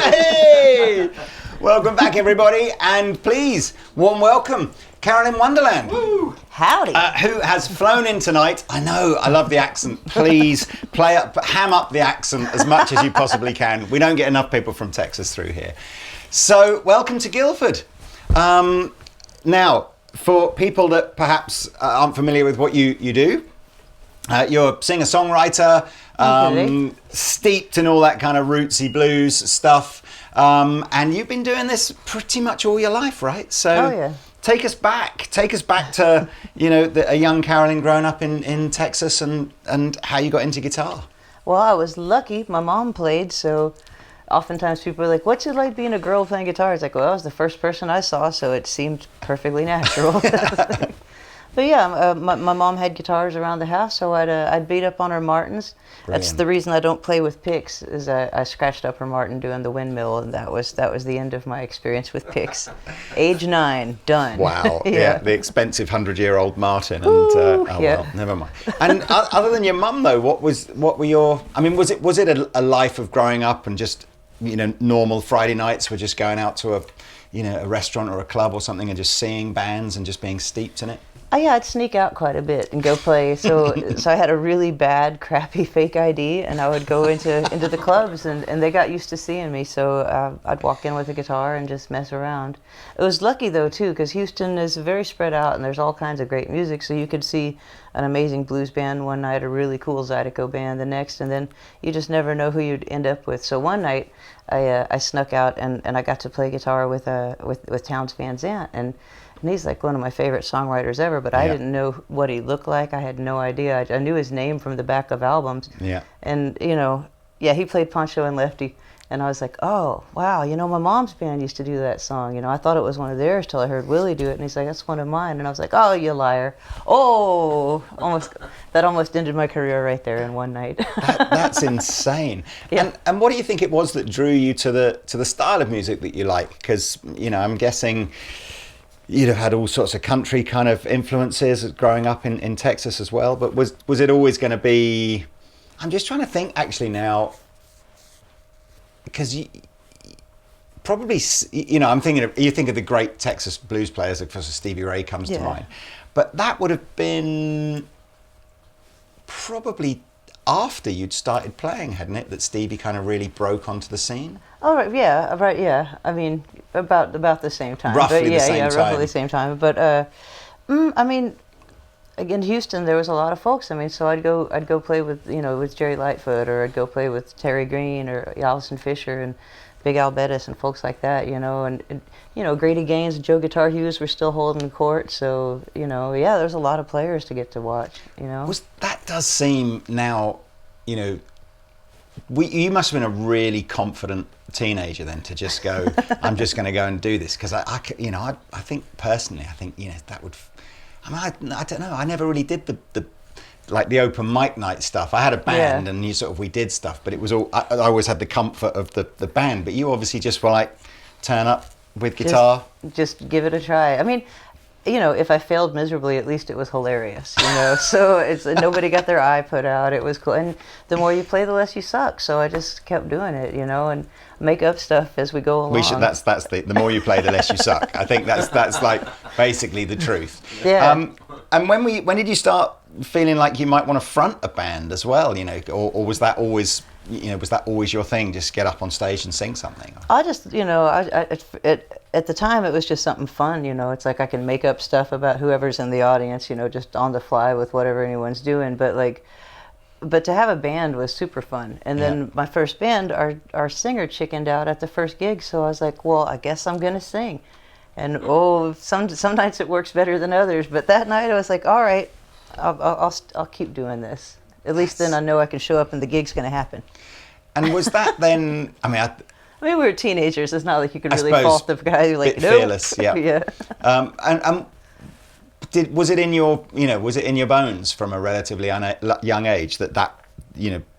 Hey! Welcome back, everybody, and please, warm welcome, Carolyn Wonderland. Woo! Howdy. Who has flown in tonight. I know, I love the accent. Please ham up the accent as much as you possibly can. We don't get enough people from Texas through here. So, welcome to Guildford. Now, for people that perhaps aren't familiar with what you do, you're a singer-songwriter, steeped in all that kind of rootsy blues stuff, and you've been doing this pretty much all your life, right? So take us back to a young Carolyn growing up in Texas, and how you got into guitar. Well, I was lucky. My mom played, so oftentimes people are like, "What's it like being a girl playing guitar?" It's like, well, I was the first person I saw, so it seemed perfectly natural. But yeah, my mom had guitars around the house, so I'd beat up on her Martins. Brilliant. That's the reason I don't play with picks. Is I scratched up her Martin doing the windmill, and that was the end of my experience with picks. Age 9, done. Wow. Yeah, the expensive 100-year-old Martin. And well, never mind. And other than your mum, though, what were your? I mean, was it a life of growing up and just normal Friday nights were just going out to a restaurant or a club or something and just seeing bands and just being steeped in it? Yeah, I'd sneak out quite a bit and go play. So I had a really bad, crappy fake ID, and I would go into the clubs, and they got used to seeing me. So I'd walk in with a guitar and just mess around. It was lucky, though, too, because Houston is very spread out, and there's all kinds of great music. So you could see an amazing blues band one night, a really cool Zydeco band the next, and then you just never know who you'd end up with. So one night, I snuck out, and I got to play guitar with Townes Van Zandt, and he's like one of my favorite songwriters ever, but I didn't know what he looked like. I had no idea. I knew his name from the back of albums. Yeah. And, he played Pancho and Lefty. And I was like, oh, wow, my mom's band used to do that song. I thought it was one of theirs till I heard Willie do it. And he's like, that's one of mine. And I was like, oh, you liar. Oh, that almost ended my career right there in one night. That's insane. Yeah. And what do you think it was that drew you to the style of music that you like? Because, I'm guessing you'd have had all sorts of country kind of influences growing up in Texas as well, but was it always going to be? I'm just trying to think actually now, because you probably, I'm thinking you think of the great Texas blues players, of course Stevie Ray comes to mind, but that would have been probably after you'd started playing, hadn't it, that Stevie kind of really broke onto the scene? Oh, right, yeah. I mean, about the same time. Roughly the same time. Roughly the same time. But, I mean, in Houston, there was a lot of folks. I mean, so I'd go play with, with Jerry Lightfoot, or I'd go play with Terry Green or Allison Fisher and Big Al Bettis and folks like that, and Grady Gaines and Joe Guitar Hughes were still holding court. So, there's a lot of players to get to watch, That does seem now, you must have been a really confident teenager then to just go, I'm just going to go and do this, because I think personally, that would, I don't know, I never really did the like the open mic night stuff. I had a band, Yeah. and we did stuff, but it was all. I always had the comfort of the band. But you obviously just were like, turn up with guitar. Just give it a try. I mean, if I failed miserably, at least it was hilarious, So it's nobody got their eye put out. It was cool, and the more you play, the less you suck. So I just kept doing it, and make up stuff as we go along. That's the more you play, the less you suck. I think that's like basically the truth. Yeah. And when did you start feeling like you might want to front a band as well? Or was that always your thing? Just get up on stage and sing something? I just, at the time it was just something fun, It's like I can make up stuff about whoever's in the audience, just on the fly with whatever anyone's doing. But to have a band was super fun. And then my first band, our singer chickened out at the first gig, so I was like, well, I guess I'm gonna sing. And some nights it works better than others, but that night I was like, all right, I'll keep doing this. At least then I know I can show up and the gig's gonna happen. And was that then? I mean, we were teenagers. It's not like you could really suppose fault the guy who like, bit nope. fearless, yeah. Yeah. And was it in your bones from a relatively young age that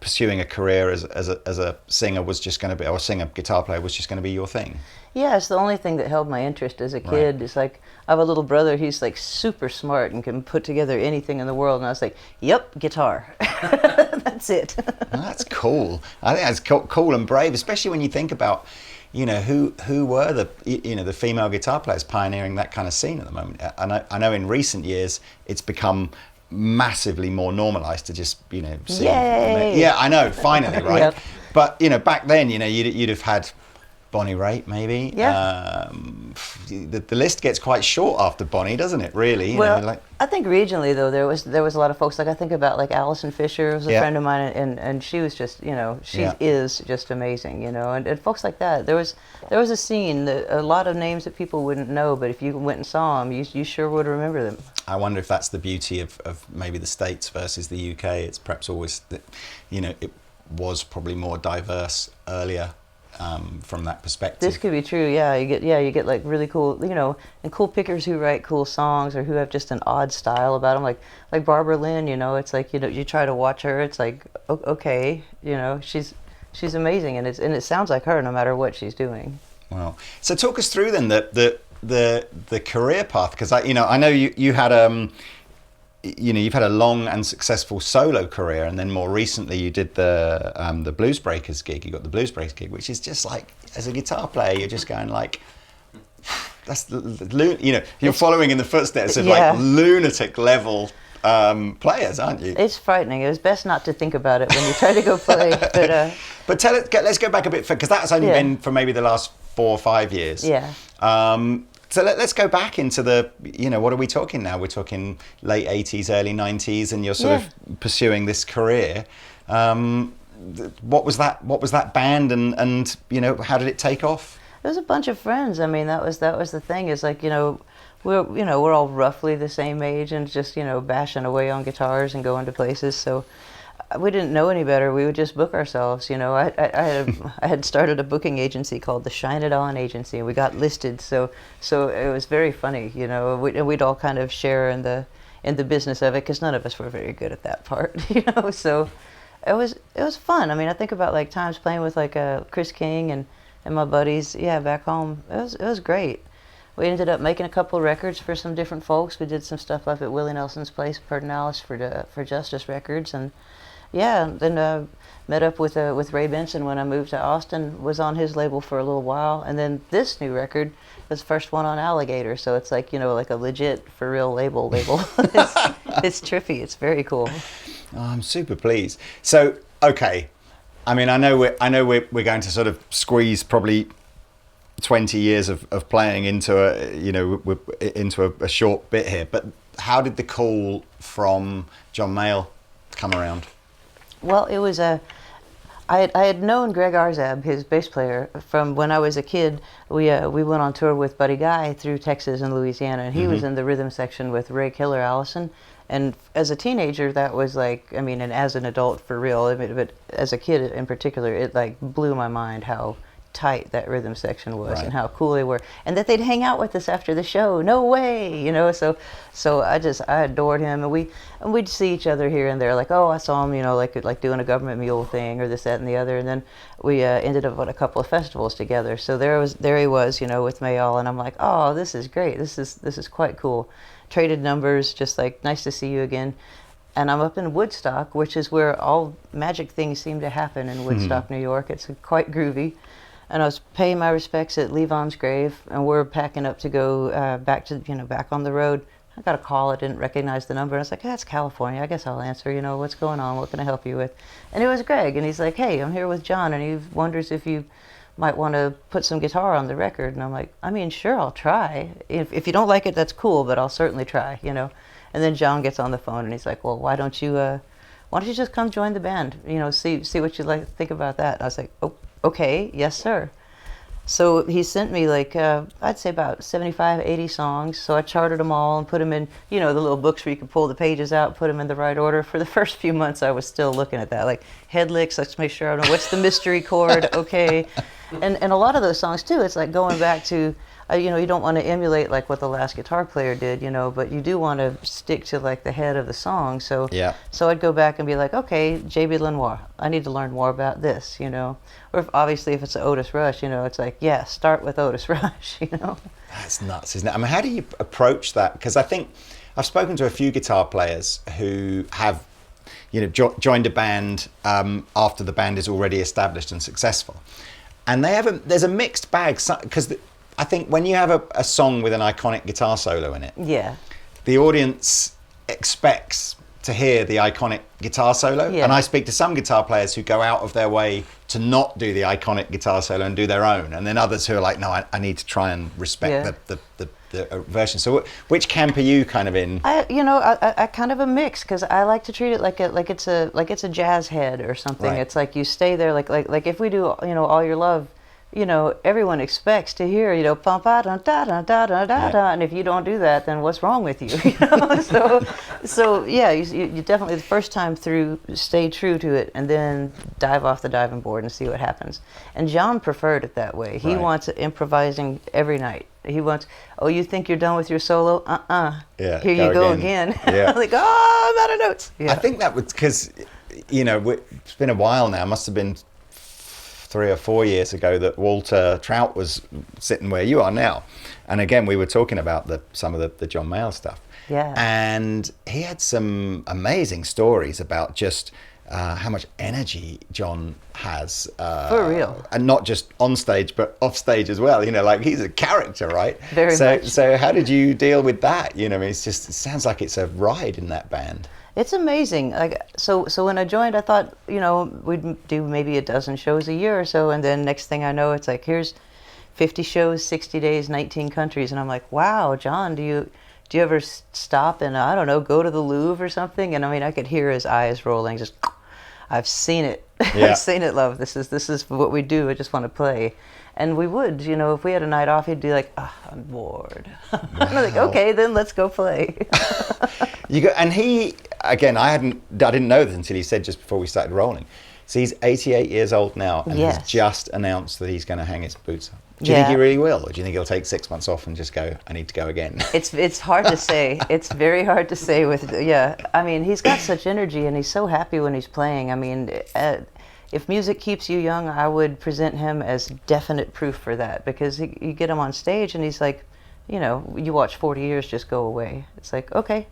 pursuing a career as a singer was just going to be, or singer guitar player was just going to be your thing? Yeah, it's the only thing that held my interest as a kid. Right. It's like, I have a little brother, he's like super smart and can put together anything in the world, and I was like, yep, guitar. That's it. Well, that's cool. I think that's cool and brave, especially when you think about, who were the female guitar players pioneering that kind of scene at the moment. And I know in recent years it's become massively more normalized to just sing. Yay! Yeah, I know, finally, right? Yep. But back then you'd have had Bonnie Raitt, maybe. Yeah. The list gets quite short after Bonnie, doesn't it? Really. I think regionally though there was a lot of folks. Like I think about like Allison Fisher was a friend of mine, and she was just is just amazing, and folks like that. There was a scene that a lot of names that people wouldn't know, but if you went and saw them, you sure would remember them. I wonder if that's the beauty of maybe the States versus the UK. It's perhaps always that it was probably more diverse earlier. From that perspective, this could be true. Yeah, you get like really cool, and cool pickers who write cool songs or who have just an odd style about them, like Barbara Lynn. It's like you try to watch her. It's like okay, she's amazing, and it sounds like her no matter what she's doing. Wow. So talk us through then the career path, because I know you had you've had a long and successful solo career, and then more recently you did the Blues Breakers gig. You got the Blues Breakers gig, which is just like, as a guitar player, you're just going like, that's you're following in the footsteps of like lunatic level players, aren't you? It's frightening. It was best not to think about it when you try to go play. But let's go back a bit, because that's only been for maybe the last 4 or 5 years. Yeah. So let's go back into what are we talking now? We're talking late 80s, early 90s, and you're sort of pursuing this career. What was that band, and how did it take off? It was a bunch of friends. I mean, that was the thing. Is like, we're all roughly the same age, and just bashing away on guitars and going to places. So we didn't know any better. We would just book ourselves. I had started a booking agency called the Shine It On Agency, and we got listed. So it was very funny. We'd all kind of share in the business of it, because none of us were very good at that part. So it was fun. I mean, I think about like times playing with like Chris King and my buddies. Yeah, back home, it was great. We ended up making a couple of records for some different folks. We did some stuff up at Willie Nelson's place, Perdonalis, for Justice Records, and then met up with Ray Benson when I moved to Austin. Was on his label for a little while, and then this new record was the first one on Alligator. So it's like like a legit, for real label. It's trippy. It's very cool. Oh, I'm super pleased. So okay, I mean, I know we're going to sort of squeeze probably 20 years of playing into a short bit here. But how did the call from John Mayall come around? Well, it was I had known Greg Arzab, his bass player, from when I was a kid. We went on tour with Buddy Guy through Texas and Louisiana, and he was in the rhythm section with Ray Killer Allison. And as a teenager, that was like, I mean, and as an adult for real, but as a kid in particular, it like blew my mind how tight that rhythm section was, Right. and how cool they were, and that they'd hang out with us after the show. No way, you know. So I adored him, and we'd see each other here and there, like, oh, I saw him, you know, like doing a government mule thing or this, that, and the other, and then we ended up at a couple of festivals together. So there he was, you know, with Mayall, and I'm like, oh, this is great. This is quite cool. Traded numbers, just like, nice to see you again. And I'm up in Woodstock, which is where all magic things seem to happen in Woodstock, New York. It's quite groovy. And I was paying my respects at Levon's grave, and we're packing up to go back on the road. I got a call. I didn't recognize the number. I was like, that's California. I guess I'll answer. You know, what's going on? What can I help you with? And it was Greg, and he's like, hey, I'm here with John, and he wonders if you might want to put some guitar on the record. And I'm like, I mean, sure, I'll try. If you don't like it, that's cool, but I'll certainly try, you know. And then John gets on the phone, and he's like, well, why don't you just come join the band? You know, see what you like, think about that. And I was like, oh, okay, yes, sir. So he sent me like, I'd say about 75, 80 songs. So I charted them all and put them in, you know, the little books where you can pull the pages out, put them in the right order. For the first few months, I was still looking at that, like head licks, let's make sure I know what's the mystery chord, okay. And a lot of those songs too, it's like going back to, you know, you don't want to emulate like what the last guitar player did, you know, but you do want to stick to like the head of the song. So Yeah. So I'd go back and be like, okay, J.B. Lenoir, I need to learn more about this, you know. Or obviously if it's Otis Rush, you know, it's like, yeah, start with Otis Rush, you know. That's nuts, isn't it? I mean, how do you approach that? Because I think I've spoken to a few guitar players who have, you know, joined a band after the band is already established and successful, and there's a mixed bag, because I think when you have a song with an iconic guitar solo in it, Yeah. the audience expects to hear the iconic guitar solo. Yeah. And I speak to some guitar players who go out of their way to not do the iconic guitar solo and do their own. And then others who are like, no, I need to try and respect the version. So which camp are you kind of in? I kind of a mix, because I like to treat it like it's a jazz head or something. Right. It's like you stay there, like if we do, you know, All Your Love, you know, everyone expects to hear, you know, pum pa da da da da da da, and if you don't do that, then what's wrong with you? You know? so yeah, you definitely the first time through stay true to it, and then dive off the diving board and see what happens. And John preferred it that way. He Right. wants improvising every night. He wants, oh, you think you're done with your solo? Yeah, Here you go again. Yeah. Like, oh, I'm out of notes. Yeah. I think that was because, you know, it's been a while now. It must have been 3 or 4 years ago that Walter Trout was sitting where you are now. And again, we were talking about some of the John Mayall stuff. Yeah. And he had some amazing stories about just how much energy John has. For real. And not just on stage, but off stage as well. You know, like he's a character, right? Very much. So how did you deal with that? You know, I mean, it sounds like it's a ride in that band. It's amazing. Like so when I joined, I thought, you know, we'd do maybe a dozen shows a year or so, and then next thing I know, it's like, here's 50 shows, 60 days, 19 countries, and I'm like, wow, John, do you ever stop and, I don't know, go to the Louvre or something? And I mean, I could hear his eyes rolling. Just, I've seen it. Yeah. I've seen it, love. This is what we do. I just want to play. And we would, you know, if we had a night off, he'd be like, oh, I'm bored. Wow. I'm like, okay, then let's go play. And he, again, I didn't know this until he said just before we started rolling. So he's 88 years old now, and Yes. has just announced that he's going to hang his boots up. Do you think he really will, or do you think he'll take 6 months off and just go, I need to go again? It's hard to say. It's very hard to say I mean, he's got such energy, and he's so happy when he's playing. I mean, if music keeps you young, I would present him as definite proof for that, because you get him on stage and he's like, you know, you watch 40 years just go away. It's like, okay.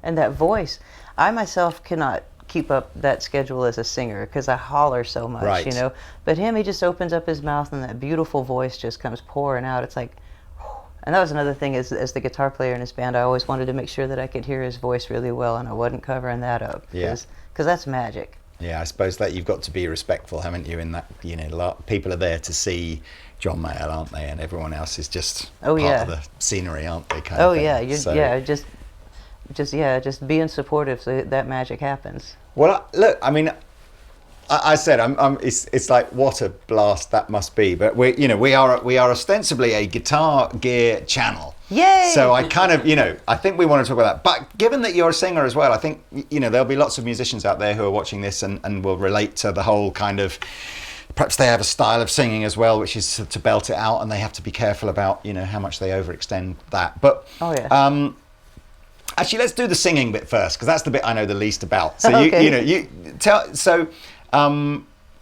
And that voice, I myself cannot keep up that schedule as a singer because I holler so much, Right. you know. But him, he just opens up his mouth and that beautiful voice just comes pouring out. It's like, and that was another thing as the guitar player in his band, I always wanted to make sure that I could hear his voice really well, and I wasn't covering that up. Yeah. Because that's magic. Yeah, I suppose that you've got to be respectful, haven't you? In that, you know, people are there to see John Mayall, aren't they? And everyone else is just part of the scenery, aren't they? Kind of thing. Yeah, just being supportive so that magic happens. Well, look, I mean, I said, it's like what a blast that must be. But we are ostensibly a guitar gear channel. Yay! So I kind of, I think we want to talk about that. But given that you're a singer as well, I think, there'll be lots of musicians out there who are watching this and will relate to the whole kind of perhaps they have a style of singing as well, which is to belt it out, and they have to be careful about, you know, how much they overextend that. But actually, let's do the singing bit first, because that's the bit I know the least about. So you tell. So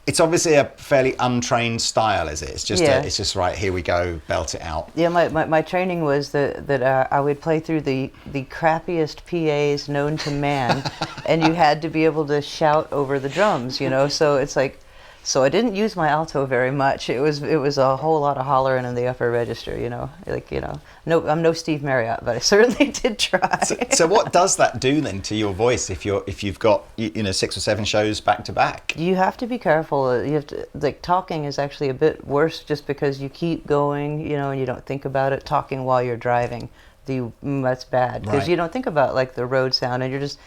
it's obviously a fairly untrained style, is it? It's just it's just right. Here we go, belt it out. Yeah, my training was that I would play through the crappiest PAs known to man, and you had to be able to shout over the drums, you know. So it's like. So I didn't use my alto very much. It was a whole lot of hollering in the upper register, you know. Like, you know, no, I'm no Steve Marriott, but I certainly did try. So what does that do then to your voice if you've got, you know, 6 or 7 shows back to back? You have to be careful. You have to, like, talking is actually a bit worse just because you keep going, you know, and you don't think about it. Talking while you're driving, that's bad because you don't think about like the road sound, and you're just,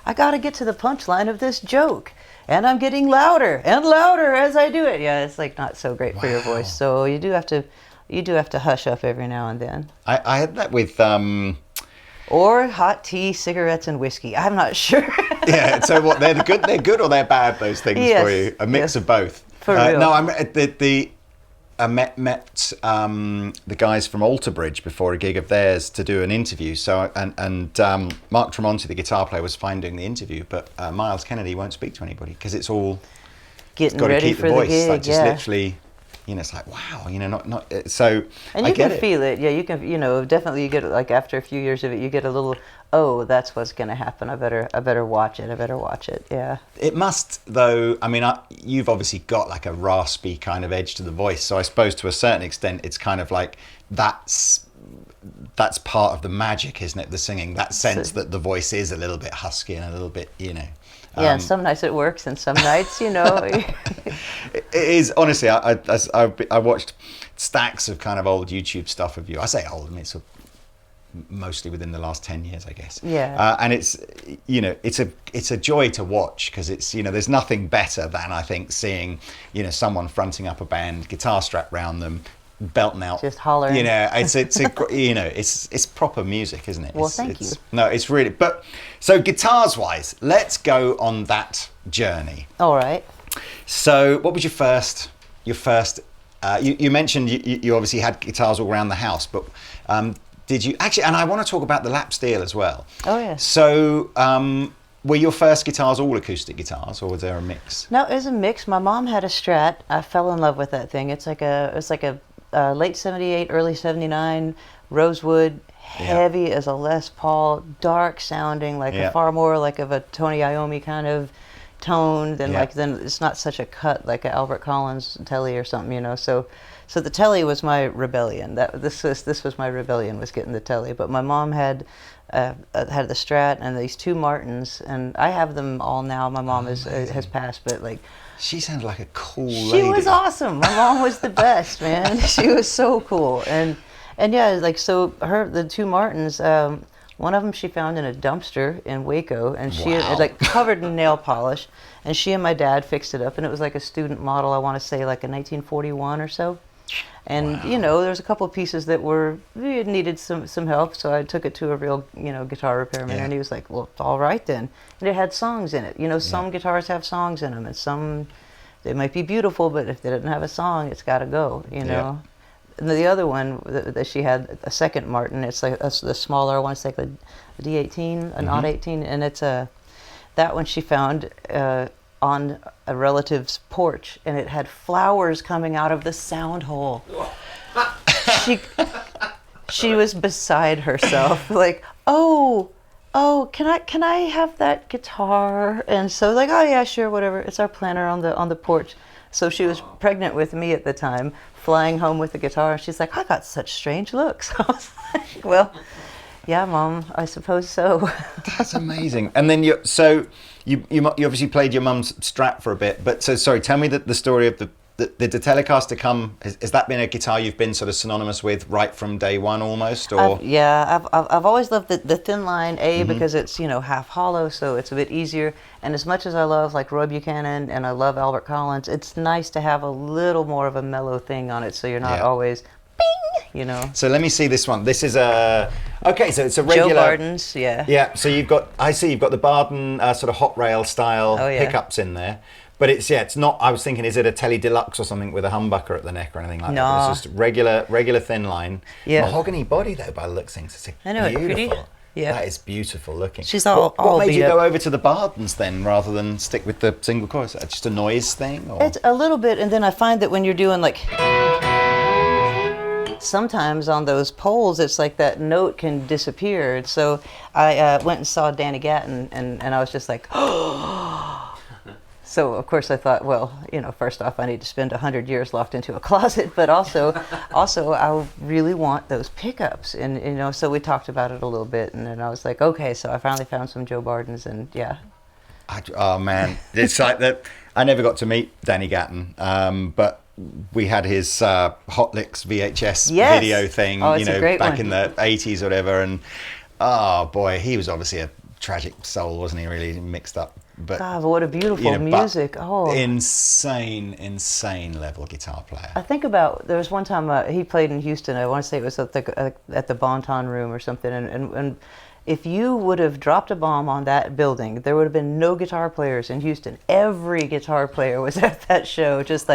I got to get to the punchline of this joke. And I'm getting louder and louder as I do it. Yeah, it's like not so great for your voice. So you do have to hush up every now and then. I had that with or hot tea, cigarettes, and whiskey. I'm not sure. Yeah. So what? They're good or they're bad? Those things for you? A mix of both. For real. No, I met the guys from Alter Bridge before a gig of theirs to do an interview. So and Mark Tremonti, the guitar player, was fine doing the interview, but Miles Kennedy won't speak to anybody because it's all getting ready for the gig. Like just literally, you know, it's like wow, you know, not so. And you can feel it. Yeah, you can. You know, definitely you get like after a few years of it, you get a little. Oh, that's what's going to happen. I better watch it. I better watch it. Yeah. It must, though. I mean, you've obviously got like a raspy kind of edge to the voice. So I suppose to a certain extent, it's kind of like that's part of the magic, isn't it? The singing, that sense that the voice is a little bit husky and a little bit, you know. Yeah, and some nights it works, and some nights, you know. It is honestly. I watched stacks of kind of old YouTube stuff of you. I say old. I mean, it's mostly within the last 10 years, I guess. Yeah. And it's, you know, it's a joy to watch because it's, you know, there's nothing better than I think seeing, you know, someone fronting up a band, guitar strapped around them, belting out, just hollering. You know, it's you know, it's proper music, isn't it? Well, thank you. No, it's really. But so guitars wise, let's go on that journey. All right. So what was your first? You mentioned you obviously had guitars all around the house, but did you actually? And I want to talk about the lap steel as well. Oh yeah. So were your first guitars all acoustic guitars, or was there a mix? No, it was a mix. My mom had a Strat. I fell in love with that thing. It's like a late '78, early '79 rosewood, heavy as a Les Paul, dark sounding, like a far more like of a Tony Iommi kind of tone than then it's not such a cut like an Albert Collins Telly or something, you know. So the Telly was my rebellion. This was my rebellion, was getting the Telly. But my mom had the Strat and these 2 Martins, and I have them all now. My mom has passed, but like. She sounds like a cool lady. She was awesome. My mom was the best, man. She was so cool, and yeah, like so the 2 Martins. One of them she found in a dumpster in Waco, and she had like covered in nail polish, and she and my dad fixed it up, and it was like a student model. I want to say like a 1941 or so. And you know, there's a couple of pieces that needed some help, so I took it to a real, you know, guitar repairman, and he was like, "Well, all right then." And it had songs in it. You know, some guitars have songs in them, and some they might be beautiful, but if they didn't have a song, it's got to go. You know. And the other one that she had, a second Martin, it's like the smaller one, it's like a D18, an odd 18, and it's that one she found on a relative's porch, and it had flowers coming out of the sound hole. She was beside herself, like, oh, can I have that guitar? And so like, oh yeah, sure, whatever. It's our planter on the porch. So she was pregnant with me at the time, flying home with the guitar, and she's like, I got such strange looks. I was like, well, yeah, Mom, I suppose so. That's amazing. And then you obviously played your mum's Strat for a bit, but so sorry, tell me the story of the Telecaster come. Has that been a guitar you've been sort of synonymous with right from day one almost, or? I've always loved the thin line because it's, you know, half hollow, so it's a bit easier. And as much as I love like Roy Buchanan and I love Albert Collins, it's nice to have a little more of a mellow thing on it, so you're not always bing, you know. So let me see this one. This is so it's a regular. Joe Barden's, yeah. Yeah. So you've got the Barden sort of hot rail style pickups in there. But it's not. I was thinking, is it a Tele Deluxe or something with a humbucker at the neck or anything like No. that? It's just regular thin line. Yeah. Mahogany body though, by the looks of things. It's I know, beautiful. pretty. Yeah. That is beautiful looking. She's all What made beat you up. go over to the Bardens then, rather than stick with the single coil? Is that just a noise thing? Or? It's a little bit, and then I find that when you're doing like, sometimes on those poles, it's like that note can disappear. So I went and saw Danny Gatton, and I was just like, oh. So of course I thought, well, first off, I need to spend 100 years locked into a closet, but also I really want those pickups, and so we talked about it a little bit, and then I was like, okay, so I finally found some Joe Bardens, and yeah. Oh man, it's like that. I never got to meet Danny Gatton, but we had his Hot Licks VHS Yes. video thing, Oh, it's a great back one. in the 80s or whatever, and oh boy, he was obviously a tragic soul, wasn't he? Really mixed up. But God, what a beautiful music! Oh, insane level guitar player. I think about there was one time he played in Houston. I want to say it was at the Bon Ton Room or something. And if you would have dropped a bomb on that building, there would have been no guitar players in Houston. Every guitar player was at that show, just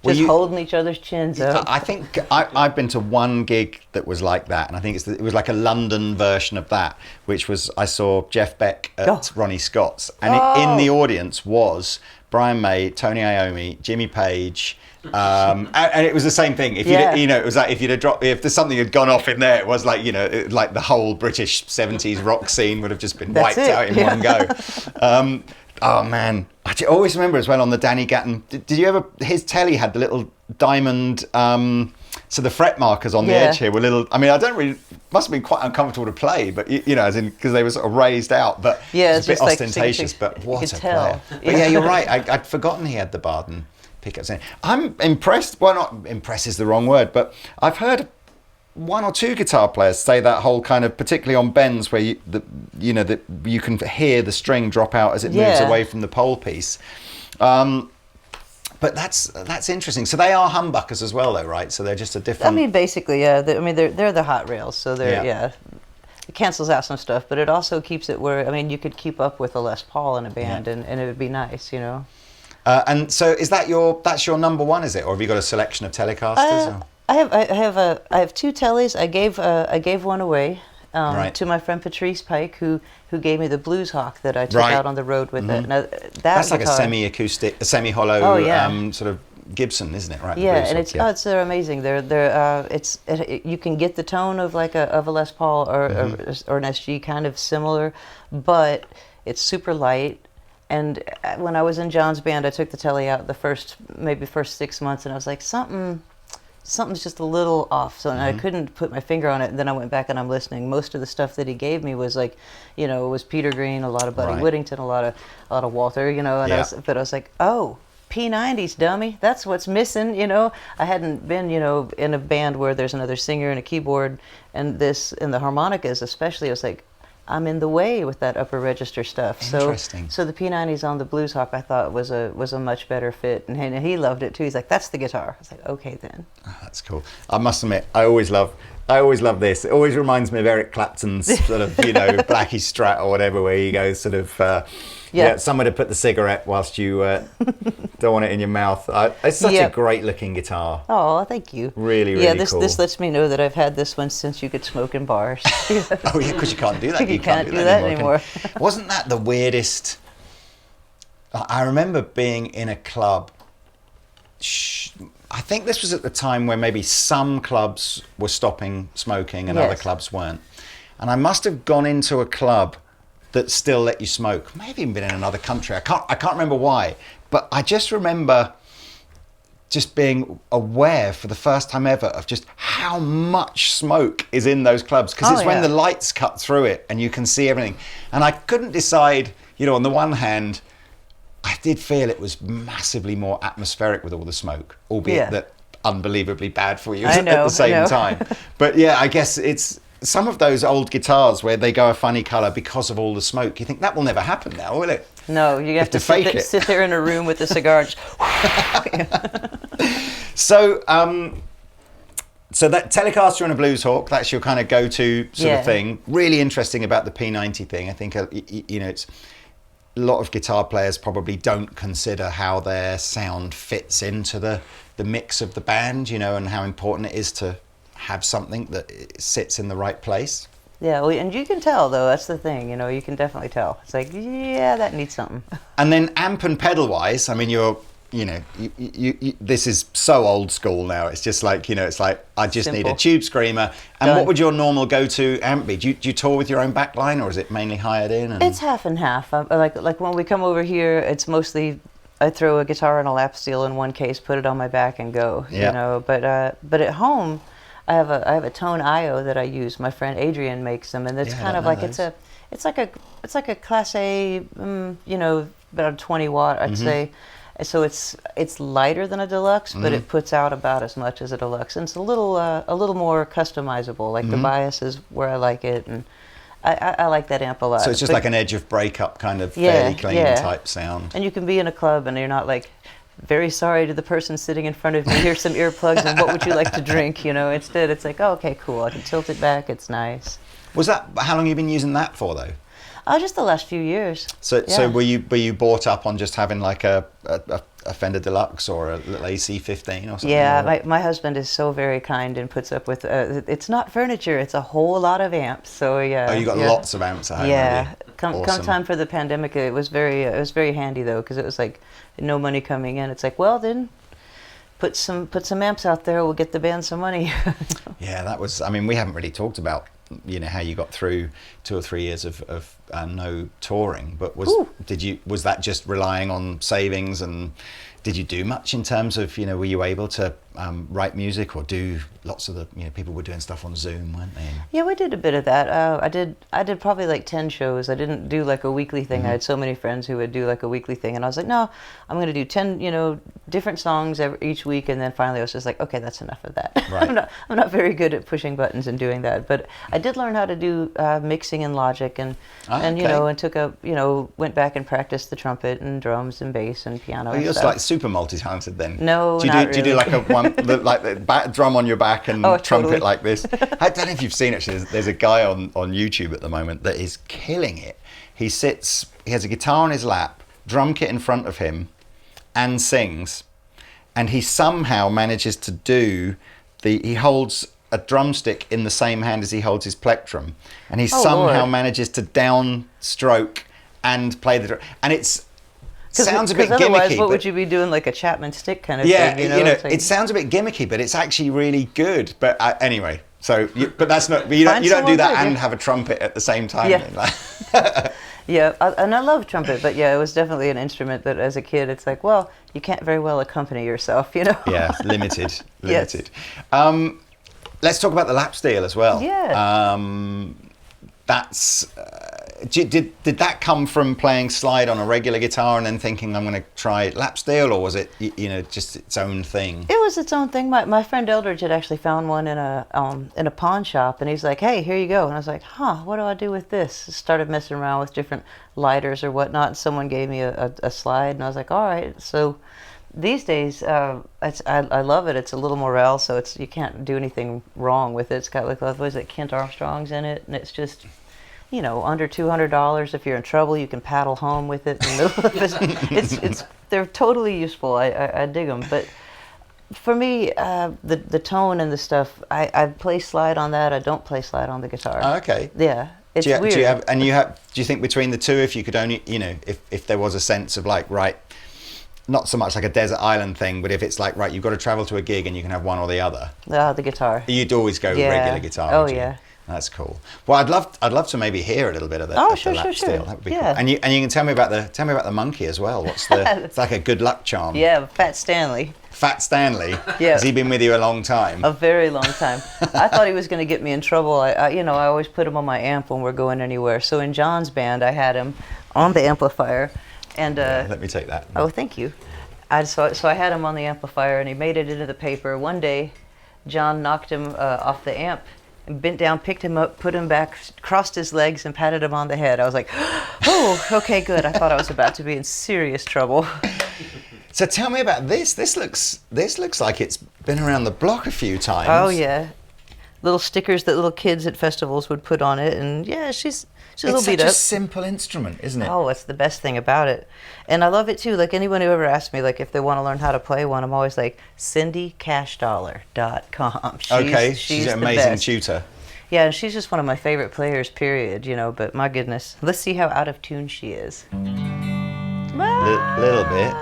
holding each other's chins up. I think I've been to one gig that was like that, and I think it was like a London version of that, which was I saw Jeff Beck at Ronnie Scott's, and in the audience was Brian May, Tony Iommi, Jimmy Page, and it was the same thing. If it was like if there's something had gone off in there, it was like like the whole British 70s rock scene would have just been wiped out in one go. Oh man, I always remember as well on the Danny Gatton. Did you ever? His telly had the little diamond. So the fret markers on the edge here were little. I mean, I don't really. Must have been quite uncomfortable to play, but as in because they were sort of raised out. But it's a bit ostentatious. But what a player! But yeah, you're right. I'd forgotten he had the Barden pickups in. I'm impressed. Well, not impressed is the wrong word, but I've heard one or two guitar players say that whole kind of, particularly on bends where that you can hear the string drop out as it moves away from the pole piece. But that's interesting. So they are humbuckers as well, though, right? So they're just a different. I mean, basically, yeah. They're the hot rails, so they're It cancels out some stuff, but it also keeps it where you could keep up with a Les Paul in a band, and it would be nice, And so that's your number one, is it, or have you got a selection of Telecasters? I have two tellies. I gave one away to my friend Patrice Pike, who gave me the Blues Hawk that I took out on the road with it. Now, that's like a semi-acoustic, a semi-hollow sort of Gibson, isn't it? Right. Yeah, and they're amazing. You can get the tone of like a Les Paul or an SG, kind of similar, but it's super light. And when I was in John's band, I took the telly out the first 6 months, and I was like, something's just a little off. So I couldn't put my finger on it. And then I went back and I'm listening. Most of the stuff that he gave me was like, it was Peter Green, a lot of Buddy Whittington, a lot of Walter, and I was like, oh, P90s, dummy. That's what's missing, I hadn't been, in a band where there's another singer and a keyboard and the harmonicas especially. I was like, I'm in the way with that upper register stuff. Interesting. So the P90s on the Blues Hawk I thought was a much better fit, and he loved it too. He's like, that's the guitar. I was like, okay then. Oh, that's cool. I must admit, I always love this. It always reminds me of Eric Clapton's sort of Blackie Strat or whatever, where you go sort of somewhere to put the cigarette whilst you don't want it in your mouth. It's such a great looking guitar. Oh, thank you. Really cool. This lets me know that I've had this one since you could smoke in bars. Oh yeah, because you can't do that. You can't do that anymore. Wasn't that the weirdest? I remember being in a club. I think this was at the time where maybe some clubs were stopping smoking and other clubs weren't. And I must have gone into a club that still let you smoke. Maybe even been in another country. I can't remember why. But I just remember just being aware for the first time ever of just how much smoke is in those clubs. Because it's when the lights cut through it and you can see everything. And I couldn't decide, on the one hand, I did feel it was massively more atmospheric with all the smoke, albeit that unbelievably bad for you at the same time. But I guess it's some of those old guitars where they go a funny colour because of all the smoke. You think that will never happen now, will it? No, you have to sit there in a room with a cigar. So that Telecaster and a Blues Hawk, that's your kind of go-to sort of thing. Really interesting about the P90 thing. I think it's a lot of guitar players probably don't consider how their sound fits into the mix of the band, you know, and how important it is to have something that sits in the right place. Yeah, well, and you can tell though. That's the thing, you know. You can definitely tell. It's like, yeah, that needs something. And then amp and pedal wise, I mean, you this is so old school now. It's just like, you know, it's like I just need a tube screamer. And Done. what would your normal go-to amp be? Do you tour with your own backline, or is it mainly hired in? And... It's half and half. Like when we come over here, it's mostly I throw a guitar and a lap steel in one case, put it on my back, and go. Yeah. You know, but at home, I have a tone IO that I use. My friend Adrian makes them, and it's kind of like those. it's like a Class A, you know, about a 20 watt, I'd say. So it's lighter than a deluxe, but it puts out about as much as a deluxe, and it's a little more customizable. Like the bias is where I like it, and I like that amp a lot. So it's just like an edge of breakup kind of fairly clean type sound. And you can be in a club and you're not like, very sorry to the person sitting in front of me, here's some earplugs and what would you like to drink, you know. Instead it's like, oh, okay, cool, I can tilt it back, it's nice. How long have you been using that for though? Just the last few years. So were you brought up on just having like a Fender Deluxe or a little AC-15 or something? Yeah, my husband is so very kind and puts up with, it's not furniture, it's a whole lot of amps, so yeah. Oh, you got lots of amps at home. Yeah, come Awesome. time for the pandemic, it was very handy though, because it was like no money coming in. It's like, well then, put some amps out there, we'll get the band some money. Yeah, that was, I mean, we haven't really talked about, you know, how you got through 2 or 3 years of no touring, but was that just relying on savings, and did you do much in terms of, you know, were you able to write music or do lots of the, you know, people were doing stuff on Zoom, weren't they? Yeah, we did a bit of that. I did probably like 10 shows. I didn't do like a weekly thing. I had so many friends who would do like a weekly thing, and I was like, no, I'm going to do 10, you know, different songs each week, and then finally I was just like, okay, that's enough of that. Right. I'm not very good at pushing buttons and doing that, but I did learn how to do mixing in Logic, and you know, and went back and practiced the trumpet and drums and bass and piano. Oh, you're just like super multi-talented then. No, do you do like the drum on your back and trumpet totally. like this? I don't know if you've seen it. There's a guy on YouTube at the moment that is killing it. He has a guitar on his lap, drum kit in front of him, and sings, and he somehow manages to do he holds a drumstick in the same hand as he holds his plectrum, and he somehow manages to downstroke and play the drum, and sounds a bit gimmicky. Otherwise, what would you be doing, like a Chapman stick kind of thing? Yeah, You know, it sounds a bit gimmicky, but it's actually really good. But anyway, but that's not. You don't do that and have a trumpet at the same time. Yeah. Yeah, and I love trumpet, but yeah, it was definitely an instrument that as a kid, it's like, well, you can't very well accompany yourself, you know? Yeah, limited. Yes. Let's talk about the lap steel as well. Yeah. That's did that come from playing slide on a regular guitar and then thinking I'm going to try lap steel, or was it just its own thing? It was its own thing. My friend Eldridge had actually found one in a pawn shop, and he's like, "Hey, here you go." And I was like, "Huh, what do I do with this?" Started messing around with different lighters or whatnot. And someone gave me a slide, and I was like, "All right." So these days, I love it. It's a little Morel, so you can't do anything wrong with it. It's got like what is it, Kent Armstrong's in it, and it's just, you know, under $200. If you're in trouble, you can paddle home with it in the middle of it. They're totally useful. I dig them. But for me, the tone and the stuff, I play slide on that. I don't play slide on the guitar. Oh, okay. Yeah, it's weird. Do you think between the two, if you could only, you know, if there was a sense of like, right, not so much like a desert island thing, but if it's like, right, you've got to travel to a gig and you can have one or the other. The guitar. You'd always go regular guitar. Oh yeah. That's cool. Well, I'd love to maybe hear a little bit of that. Oh, sure. Sure. That would be yeah. cool. And you can tell me about the monkey as well. What's it's like a good luck charm. Yeah, Fat Stanley. Fat Stanley. Yeah. Has he been with you a long time? A very long time. I thought he was going to get me in trouble. I always put him on my amp when we're going anywhere. So in John's band, I had him on the amplifier, and let me take that. Oh, thank you. So I had him on the amplifier, and he made it into the paper. One day, John knocked him off the amp, and bent down, picked him up, put him back, crossed his legs, and patted him on the head. I was like, oh, okay, good. I thought I was about to be in serious trouble. So tell me about this. This looks like it's been around the block a few times. Oh yeah. little stickers that little kids at festivals would put on it, and yeah, she's a little beat up. It's such a simple instrument, isn't it? Oh, it's the best thing about it. And I love it too. Like anyone who ever asks me like if they want to learn how to play one, I'm always like cindycashdollar.com. She's an amazing best. tutor. Yeah, and she's just one of my favorite players, period, but my goodness. Let's see how out of tune she is. Little bit.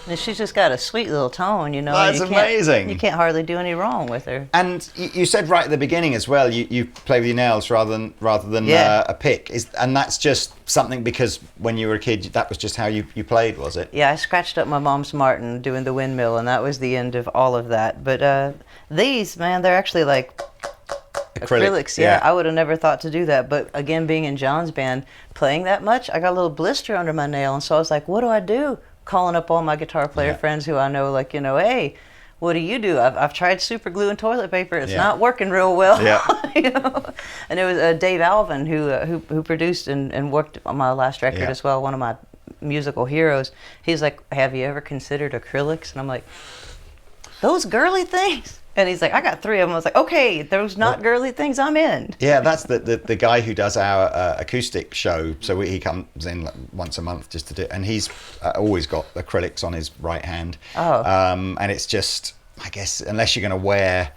And she's just got a sweet little tone, That's amazing. You can't hardly do any wrong with her. And you said right at the beginning as well, you play with your nails rather than a pick. And that's just something because when you were a kid, that was just how you played, was it? Yeah, I scratched up my mom's Martin doing the windmill, and that was the end of all of that. But these, man, they're actually like acrylics. Yeah, I would have never thought to do that. But again, being in John's band, playing that much, I got a little blister under my nail, and so I was like, what do I do? Calling up all my guitar player friends who I know, like, hey, what do you do? I've tried super glue and toilet paper. It's not working real well. Yeah. And it was Dave Alvin who produced and worked on my last record as well, one of my musical heroes. He's like, have you ever considered acrylics? And I'm like, those girly things? And he's like, I got 3 of them. I was like, okay, those not girly things, I'm in. Yeah, that's the guy who does our acoustic show. So he comes in like once a month just to do it. And he's always got acrylics on his right hand. Oh. And it's just, I guess, unless you're going to wear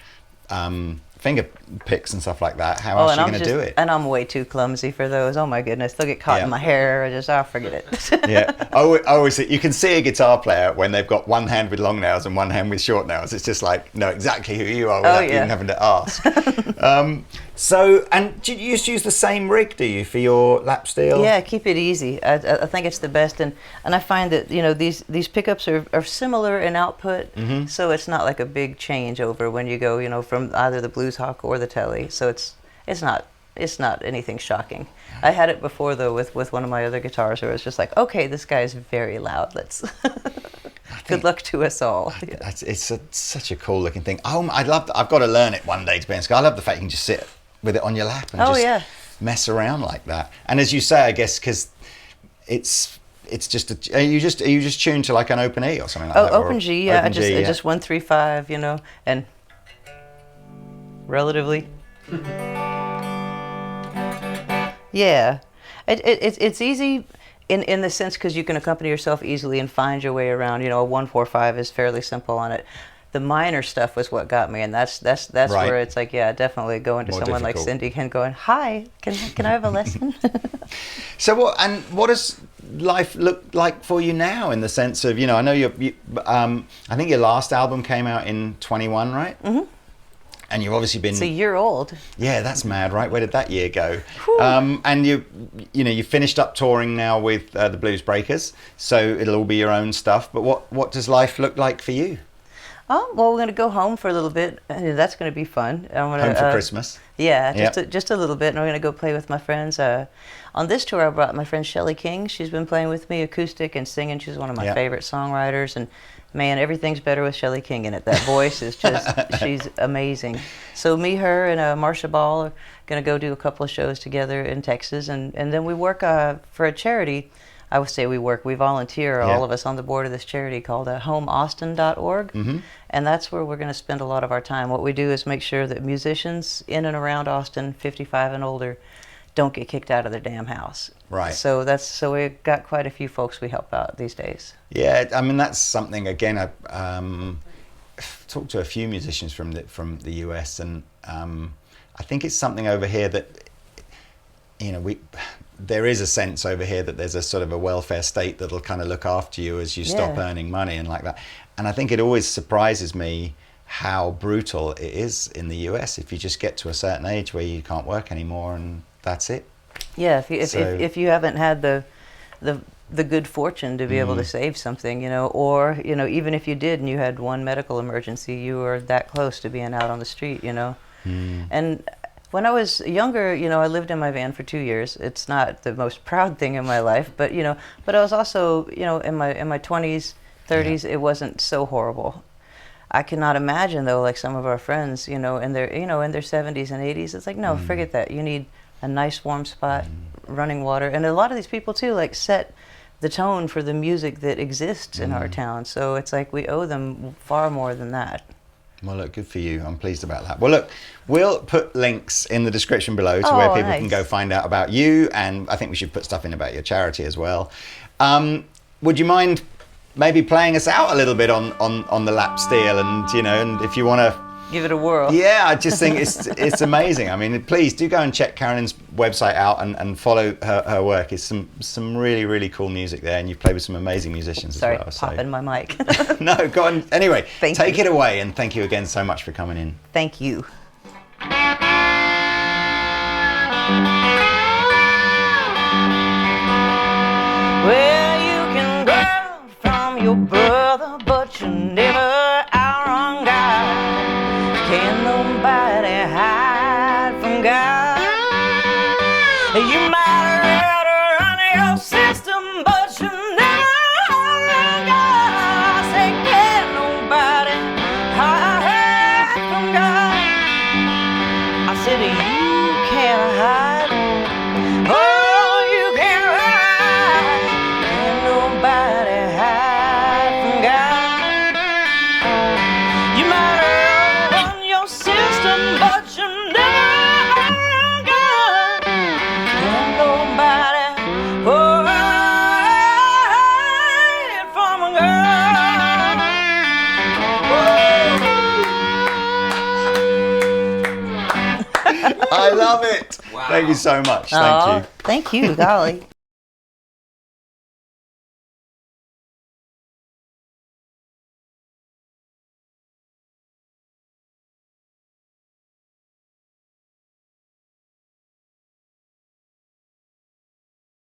finger picks and stuff like that, how else are you going to do it? And I'm way too clumsy for those. Oh my goodness, they'll get caught in my hair. I'll forget it. Yeah, I always you can see a guitar player when they've got one hand with long nails and one hand with short nails. It's just like, know exactly who you are without even having to ask. So, and do you just use the same rig, do you, for your lap steel? Yeah, keep it easy. I think it's the best, and I find that these pickups are similar in output, so it's not like a big changeover when you go from either the Blues Hawk or the Telly. So it's not anything shocking. I had it before though with one of my other guitars where it's just like, okay, this guy is very loud. Let's. Good luck to us all. It's such a cool looking thing. Oh, I've got to learn it one day, to be honest. I love the fact you can just sit with it on your lap and mess around like that. And as you say, I guess because it's just are you just tuned to like an open E or something like that? Oh, open G, yeah. I just 1 3 5, and relatively. Yeah, it's easy. In the sense, because you can accompany yourself easily and find your way around. A 1 4 5 is fairly simple on it. The minor stuff was what got me, and that's right. Where it's like, yeah, definitely going to More someone difficult. like Cindy and going, hi, can I have a lesson? So what does life look like for you now, in the sense of I know I think your last album came out in 21, right? Mm-hmm. And you've obviously been... It's a year old. Yeah, that's mad, right? Where did that year go? And you finished up touring now with the Blues Breakers, so it'll all be your own stuff. But what does life look like for you? Oh, well, we're going to go home for a little bit. That's going to be fun. Home for Christmas? Yeah, just a little bit. And we're going to go play with my friends. On this tour, I brought my friend Shelley King. She's been playing with me acoustic and singing. She's one of my favorite songwriters. And man, everything's better with Shelley King in it. That voice is just, she's amazing. So me, her, and Marsha Ball are going to go do a couple of shows together in Texas. And then we work for a charity. I would say we volunteer, all of us on the board of this charity called homeaustin.org. Mm-hmm. And that's where we're going to spend a lot of our time. What we do is make sure that musicians in and around Austin, 55 and older, don't get kicked out of their damn house. Right. So we've got quite a few folks we help out these days. Yeah, I mean, that's something, again, I've talked to a few musicians from the US, and I think it's something over here that, there is a sense over here that there's a sort of a welfare state that'll kind of look after you as you stop earning money and like that. And I think it always surprises me how brutal it is in the US if you just get to a certain age where you can't work anymore and that's it. Yeah, if you haven't had the good fortune to be able to save something, or even if you did and you had one medical emergency, you were that close to being out on the street, And when I was younger, I lived in my van for 2 years. It's not the most proud thing in my life, but but I was also, in my 20s, 30s, it wasn't so horrible. I cannot imagine though, like some of our friends, in their 70s and 80s. It's like, no, forget that. You need a nice warm spot, running water, and a lot of these people too, like set the tone for the music that exists in our town. So it's like we owe them far more than that. Well, look, good for you. I'm pleased about that. Well, look, we'll put links in the description below to where people can go find out about you, and I think we should put stuff in about your charity as well. Would you mind maybe playing us out a little bit on the lap steel, and and if you want to give it a whirl? Yeah, I just think it's amazing. I mean, please do go and check Carolyn's website out and follow her work. It's some really, really cool music there, and you've played with some amazing musicians Sorry, as well. Sorry, popping my mic. No, go on. Anyway, take you. it away, and thank you again so much for coming in. Thank you. Well, you can run from your brother, but you never outrun God. Can nobody hide from God? You might rather run your system, but you never outrun God. I say, can nobody hide from God? I said, you can't hide. Oh, you can't hide. Can nobody hide from God? You might run your system, but you never outrun God. Can nobody hide from God? I love it. Wow. Thank you so much. Thank you. Thank you, golly.